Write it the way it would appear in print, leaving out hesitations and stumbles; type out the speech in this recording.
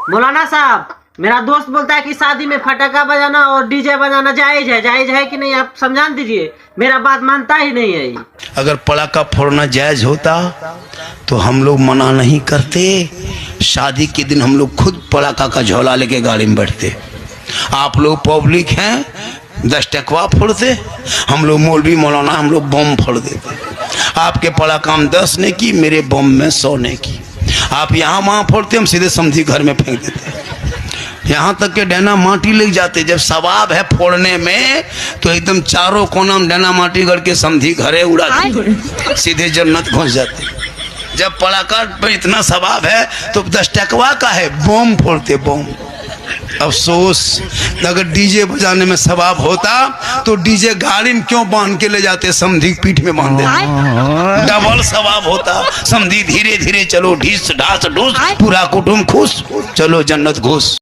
मौलाना साहब, मेरा दोस्त बोलता है कि शादी में फटाका बजाना और डीजे बजाना जायज है कि नहीं? आप समझा दीजिए, मेरा बात मानता ही नहीं है। अगर पटाखा फोड़ना जायज होता तो हम लोग मना नहीं करते। शादी के दिन हम लोग खुद पटाखा का झोला लेके गाड़ी में बैठते। आप लोग पब्लिक हैं, 10 टकवा फोड़ते, हम लोग मौलवी मौलाना हम लोग बम फोड़ देते। आपके पटाखा में 10 ने की, मेरे बम में 100 ने की। आप यहाँ वहाँ फोड़ते, हम सीधे समझी घर में फेंक देते। यहाँ तक के डैना माटी लग जाते। जब सवाब है फोड़ने में तो एकदम चारों कोना में डैना माटी गड़ के समझी घरे उड़ा देते, सीधे जन्नत घुस जाते। जब पटाखा पर इतना सवाब है तो 10 टकवा का है, बम फोड़ते बम। अफसोस, अगर डीजे बजाने में सवाब होता तो डीजे गाड़ी में क्यों बांध के ले जाते, समधी पीठ में बांध देते, डबल सवाब होता। समधी धीरे धीरे चलो, ढीस ढास ढूस, पूरा कुटुंब खुश, चलो जन्नत घुस।